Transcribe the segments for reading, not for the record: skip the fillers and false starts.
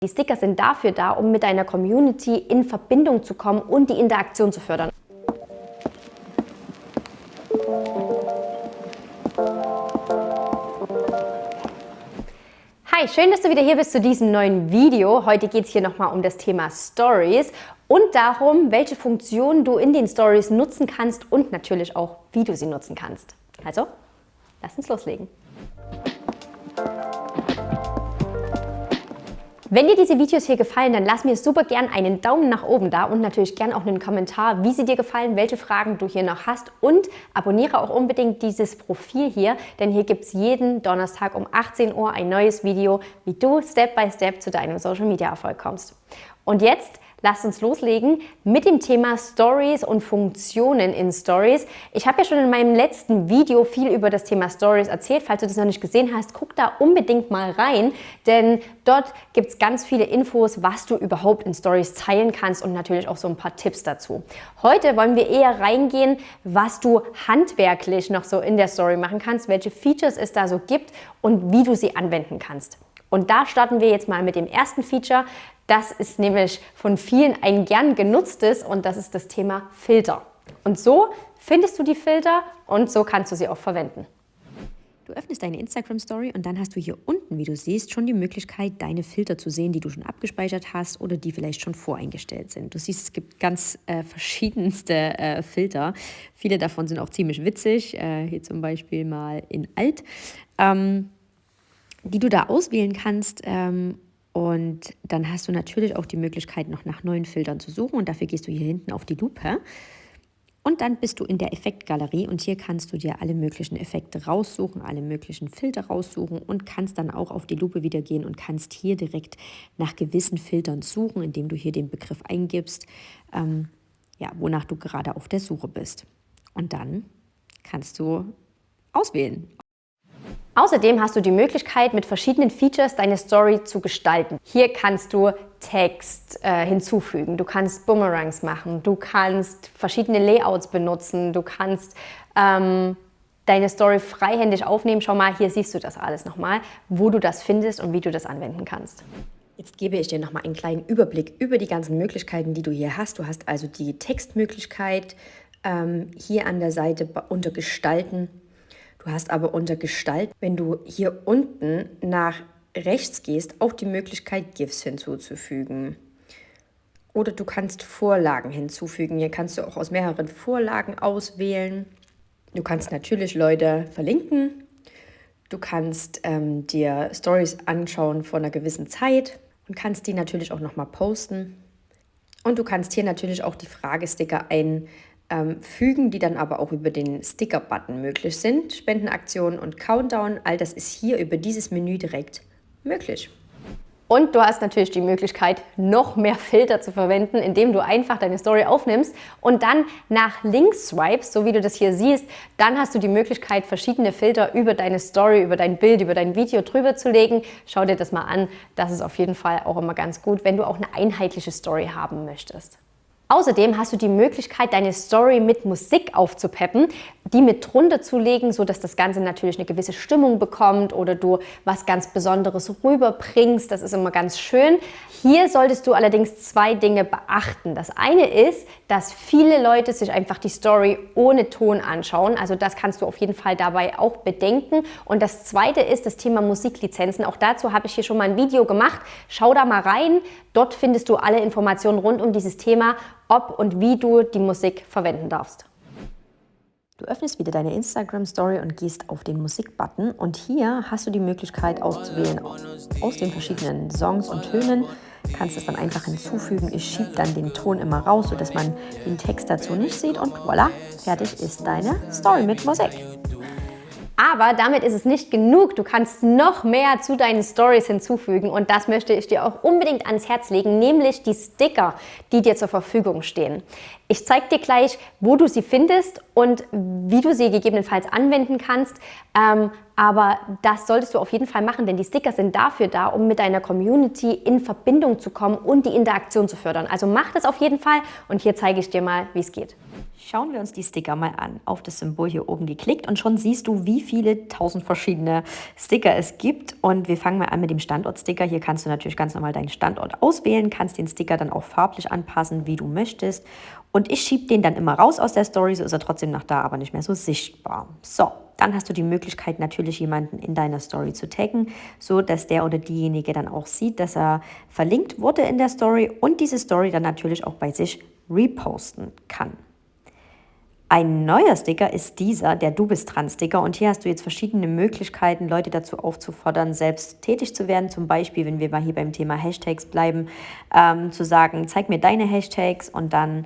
Die Sticker sind dafür da, um mit deiner Community in Verbindung zu kommen und die Interaktion zu fördern. Hi, schön, dass du wieder hier bist zu diesem neuen Video. Heute geht es hier nochmal um das Thema Stories und darum, welche Funktionen du in den Stories nutzen kannst und natürlich auch, wie du sie nutzen kannst. Also, lass uns loslegen. Wenn dir diese Videos hier gefallen, dann lass mir super gern einen Daumen nach oben da und natürlich gern auch einen Kommentar, wie sie dir gefallen, welche Fragen du hier noch hast, und abonniere auch unbedingt dieses Profil hier, denn hier gibt es jeden Donnerstag um 18 Uhr ein neues Video, wie du Step by Step zu deinem Social Media Erfolg kommst. Und jetzt lasst uns loslegen mit dem Thema Stories und Funktionen in Stories. Ich habe ja schon in meinem letzten Video viel über das Thema Stories erzählt. Falls du das noch nicht gesehen hast, guck da unbedingt mal rein, denn dort gibt es ganz viele Infos, was du überhaupt in Stories teilen kannst und natürlich auch so ein paar Tipps dazu. Heute wollen wir eher reingehen, was du handwerklich noch so in der Story machen kannst, welche Features es da so gibt und wie du sie anwenden kannst. Und da starten wir jetzt mal mit dem ersten Feature. Das ist nämlich von vielen ein gern genutztes und das ist das Thema Filter. Und so findest du die Filter und so kannst du sie auch verwenden. Du öffnest deine Instagram-Story und dann hast du hier unten, wie du siehst, schon die Möglichkeit, deine Filter zu sehen, die du schon abgespeichert hast oder die vielleicht schon voreingestellt sind. Du siehst, es gibt ganz verschiedenste Filter. Viele davon sind auch ziemlich witzig. Hier zum Beispiel mal in Alt, die du da auswählen kannst. Und dann hast du natürlich auch die Möglichkeit, noch nach neuen Filtern zu suchen. Und dafür gehst du hier hinten auf die Lupe. Und dann bist du in der Effektgalerie. Und hier kannst du dir alle möglichen Effekte raussuchen, alle möglichen Filter raussuchen. Und kannst dann auch auf die Lupe wieder gehen und kannst hier direkt nach gewissen Filtern suchen, indem du hier den Begriff eingibst, wonach du gerade auf der Suche bist. Und dann kannst du auswählen. Außerdem hast du die Möglichkeit, mit verschiedenen Features deine Story zu gestalten. Hier kannst du Text hinzufügen, du kannst Boomerangs machen, du kannst verschiedene Layouts benutzen, du kannst deine Story freihändig aufnehmen. Schau mal, hier siehst du das alles nochmal, wo du das findest und wie du das anwenden kannst. Jetzt gebe ich dir nochmal einen kleinen Überblick über die ganzen Möglichkeiten, die du hier hast. Du hast also die Textmöglichkeit hier an der Seite unter Gestalten. Du hast aber unter Gestalt, wenn du hier unten nach rechts gehst, auch die Möglichkeit, GIFs hinzuzufügen. Oder du kannst Vorlagen hinzufügen. Hier kannst du auch aus mehreren Vorlagen auswählen. Du kannst natürlich Leute verlinken. Du kannst dir Stories anschauen von einer gewissen Zeit und kannst die natürlich auch nochmal posten. Und du kannst hier natürlich auch die Fragesticker fügen, die dann aber auch über den Sticker-Button möglich sind. Spendenaktionen und Countdown, all das ist hier über dieses Menü direkt möglich. Und du hast natürlich die Möglichkeit, noch mehr Filter zu verwenden, indem du einfach deine Story aufnimmst und dann nach links swipest, so wie du das hier siehst. Dann hast du die Möglichkeit, verschiedene Filter über deine Story, über dein Bild, über dein Video drüber zu legen. Schau dir das mal an. Das ist auf jeden Fall auch immer ganz gut, wenn du auch eine einheitliche Story haben möchtest. Außerdem hast du die Möglichkeit, deine Story mit Musik aufzupeppen, die mit drunter zu legen, sodass das Ganze natürlich eine gewisse Stimmung bekommt oder du was ganz Besonderes rüberbringst. Das ist immer ganz schön. Hier solltest du allerdings zwei Dinge beachten. Das eine ist, dass viele Leute sich einfach die Story ohne Ton anschauen. Also das kannst du auf jeden Fall dabei auch bedenken. Und das zweite ist das Thema Musiklizenzen. Auch dazu habe ich hier schon mal ein Video gemacht. Schau da mal rein. Dort findest du alle Informationen rund um dieses Thema, ob und wie du die Musik verwenden darfst. Du öffnest wieder deine Instagram-Story und gehst auf den Musik-Button und hier hast du die Möglichkeit auszuwählen aus den verschiedenen Songs und Tönen. Du kannst es dann einfach hinzufügen. Ich schiebe dann den Ton immer raus, sodass man den Text dazu nicht sieht und voilà, fertig ist deine Story mit Musik. Aber damit ist es nicht genug. Du kannst noch mehr zu deinen Stories hinzufügen und das möchte ich dir auch unbedingt ans Herz legen, nämlich die Sticker, die dir zur Verfügung stehen. Ich zeige dir gleich, wo du sie findest und wie du sie gegebenenfalls anwenden kannst. Aber das solltest du auf jeden Fall machen, denn die Sticker sind dafür da, um mit deiner Community in Verbindung zu kommen und die Interaktion zu fördern. Also mach das auf jeden Fall und hier zeige ich dir mal, wie es geht. Schauen wir uns die Sticker mal an. Auf das Symbol hier oben geklickt und schon siehst du, wie viele tausend verschiedene Sticker es gibt. Und wir fangen mal an mit dem Standortsticker. Hier kannst du natürlich ganz normal deinen Standort auswählen, kannst den Sticker dann auch farblich anpassen, wie du möchtest. Und ich schiebe den dann immer raus aus der Story, so ist er trotzdem noch da, aber nicht mehr so sichtbar. So, dann hast du die Möglichkeit, natürlich jemanden in deiner Story zu taggen, so dass der oder diejenige dann auch sieht, dass er verlinkt wurde in der Story und diese Story dann natürlich auch bei sich reposten kann. Ein neuer Sticker ist dieser, der Du bist dran Sticker, und hier hast du jetzt verschiedene Möglichkeiten, Leute dazu aufzufordern, selbst tätig zu werden. Zum Beispiel, wenn wir mal hier beim Thema Hashtags bleiben, zu sagen, zeig mir deine Hashtags, und dann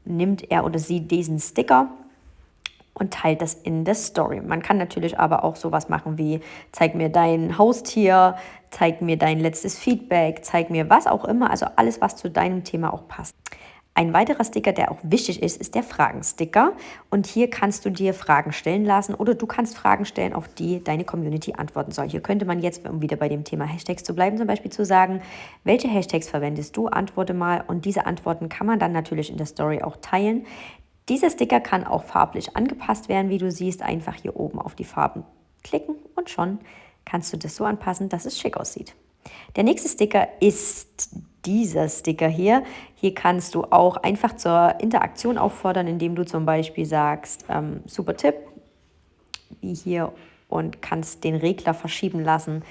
nimmt er oder sie diesen Sticker und teilt das in der Story. Man kann natürlich aber auch sowas machen wie, zeig mir dein Haustier, zeig mir dein letztes Feedback, zeig mir was auch immer, also alles, was zu deinem Thema auch passt. Ein weiterer Sticker, der auch wichtig ist, ist der Fragen-Sticker. Und hier kannst du dir Fragen stellen lassen oder du kannst Fragen stellen, auf die deine Community antworten soll. Hier könnte man jetzt, um wieder bei dem Thema Hashtags zu bleiben, zum Beispiel zu sagen, welche Hashtags verwendest du? Antworte mal. Und diese Antworten kann man dann natürlich in der Story auch teilen. Dieser Sticker kann auch farblich angepasst werden, wie du siehst. Einfach hier oben auf die Farben klicken und schon kannst du das so anpassen, dass es schick aussieht. Der nächste Sticker ist dieser Sticker hier. Hier kannst du auch einfach zur Interaktion auffordern, indem du zum Beispiel sagst, super Tipp, wie hier, und kannst den Regler verschieben lassen.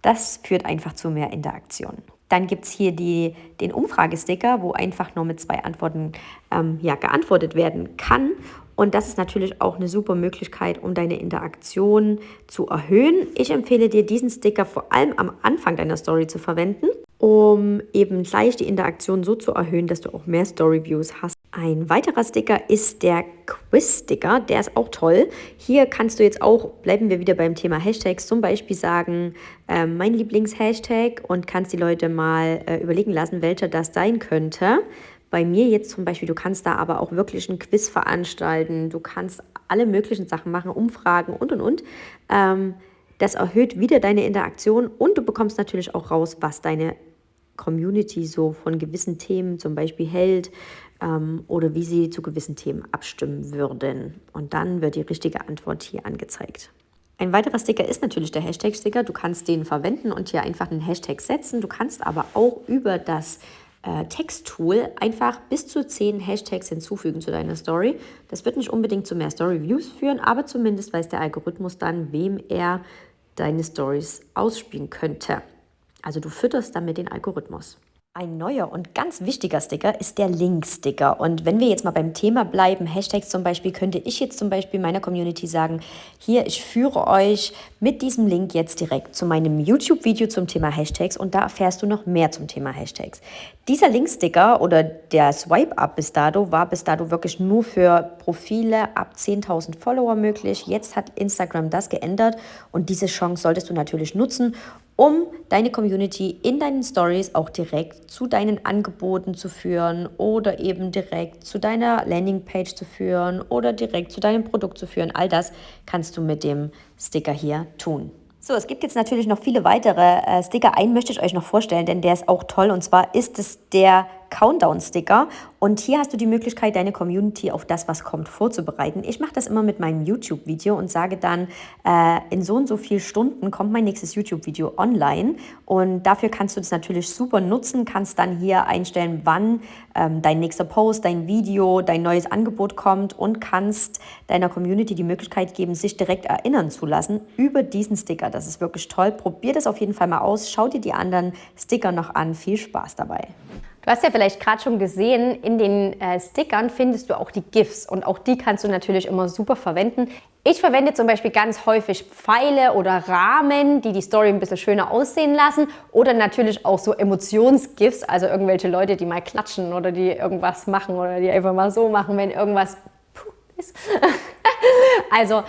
Das führt einfach zu mehr Interaktion. Dann gibt es hier den Umfragesticker, wo einfach nur mit 2 Antworten geantwortet werden kann. Und das ist natürlich auch eine super Möglichkeit, um deine Interaktion zu erhöhen. Ich empfehle dir, diesen Sticker vor allem am Anfang deiner Story zu verwenden, um eben gleich die Interaktion so zu erhöhen, dass du auch mehr Story-Views hast. Ein weiterer Sticker ist der Quiz-Sticker, der ist auch toll. Hier kannst du jetzt auch, bleiben wir wieder beim Thema Hashtags, zum Beispiel sagen, mein Lieblings-Hashtag, und kannst die Leute mal überlegen lassen, welcher das sein könnte. Bei mir jetzt zum Beispiel, du kannst da aber auch wirklich einen Quiz veranstalten, du kannst alle möglichen Sachen machen, Umfragen und. Das erhöht wieder deine Interaktion und du bekommst natürlich auch raus, was deine Community so von gewissen Themen zum Beispiel hält oder wie sie zu gewissen Themen abstimmen würden. Und dann wird die richtige Antwort hier angezeigt. Ein weiterer Sticker ist natürlich der Hashtag-Sticker. Du kannst den verwenden und hier einfach einen Hashtag setzen. Du kannst aber auch über das Texttool einfach bis zu 10 Hashtags hinzufügen zu deiner Story. Das wird nicht unbedingt zu mehr Story-Views führen, aber zumindest weiß der Algorithmus dann, wem er deine Stories ausspielen könnte. Also du fütterst damit den Algorithmus. Ein neuer und ganz wichtiger Sticker ist der Link-Sticker. Und wenn wir jetzt mal beim Thema bleiben, Hashtags zum Beispiel, könnte ich jetzt zum Beispiel meiner Community sagen, hier, ich führe euch mit diesem Link jetzt direkt zu meinem YouTube-Video zum Thema Hashtags und da erfährst du noch mehr zum Thema Hashtags. Dieser Link-Sticker oder der Swipe-Up bis dato war bis dato wirklich nur für Profile ab 10.000 Follower möglich. Jetzt hat Instagram das geändert und diese Chance solltest du natürlich nutzen, um deine Community in deinen Stories auch direkt zu deinen Angeboten zu führen oder eben direkt zu deiner Landingpage zu führen oder direkt zu deinem Produkt zu führen. All das kannst du mit dem Sticker hier tun. So, es gibt jetzt natürlich noch viele weitere Sticker. Einen möchte ich euch noch vorstellen, denn der ist auch toll. Und zwar ist es der Countdown-Sticker. Und hier hast du die Möglichkeit, deine Community auf das, was kommt, vorzubereiten. Ich mache das immer mit meinem YouTube-Video und sage dann, in so und so viel Stunden kommt mein nächstes YouTube-Video online. Und dafür kannst du das natürlich super nutzen, kannst dann hier einstellen, wann dein nächster Post, dein Video, dein neues Angebot kommt und kannst deiner Community die Möglichkeit geben, sich direkt erinnern zu lassen über diesen Sticker. Das ist wirklich toll. Probier das auf jeden Fall mal aus. Schau dir die anderen Sticker noch an. Viel Spaß dabei. Du hast ja vielleicht gerade schon gesehen, in den Stickern findest du auch die GIFs und auch die kannst du natürlich immer super verwenden. Ich verwende zum Beispiel ganz häufig Pfeile oder Rahmen, die die Story ein bisschen schöner aussehen lassen, oder natürlich auch so Emotions-GIFs, also irgendwelche Leute, die mal klatschen oder die irgendwas machen oder die einfach mal so machen, wenn irgendwas ist. Also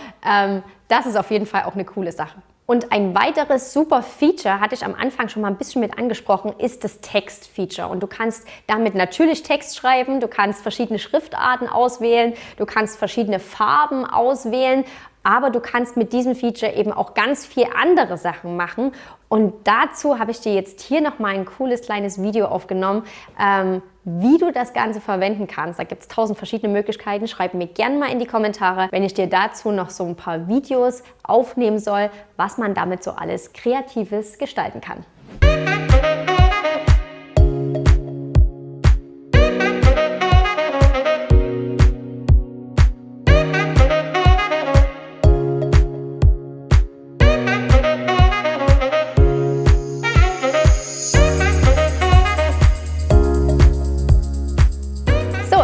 das ist auf jeden Fall auch eine coole Sache. Und ein weiteres super Feature, hatte ich am Anfang schon mal ein bisschen mit angesprochen, ist das Text-Feature. Und du kannst damit natürlich Text schreiben, du kannst verschiedene Schriftarten auswählen, du kannst verschiedene Farben auswählen, aber du kannst mit diesem Feature eben auch ganz viel andere Sachen machen. Und dazu habe ich dir jetzt hier nochmal ein cooles kleines Video aufgenommen, wie du das Ganze verwenden kannst. Da gibt es 1000 verschiedene Möglichkeiten. Schreib mir gerne mal in die Kommentare, wenn ich dir dazu noch so ein paar Videos aufnehmen soll, was man damit so alles Kreatives gestalten kann.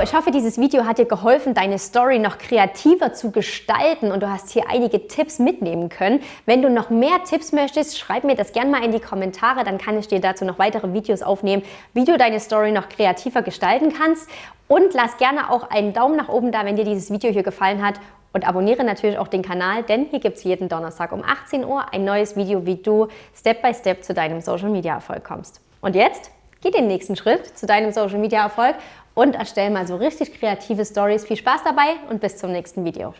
Ich hoffe, dieses Video hat dir geholfen, deine Story noch kreativer zu gestalten und du hast hier einige Tipps mitnehmen können. Wenn du noch mehr Tipps möchtest, schreib mir das gerne mal in die Kommentare, dann kann ich dir dazu noch weitere Videos aufnehmen, wie du deine Story noch kreativer gestalten kannst. Und lass gerne auch einen Daumen nach oben da, wenn dir dieses Video hier gefallen hat. Und abonniere natürlich auch den Kanal, denn hier gibt es jeden Donnerstag um 18 Uhr ein neues Video, wie du Step by Step zu deinem Social Media Erfolg kommst. Und jetzt geh den nächsten Schritt zu deinem Social Media Erfolg und erstell mal so richtig kreative Stories. Viel Spaß dabei und bis zum nächsten Video.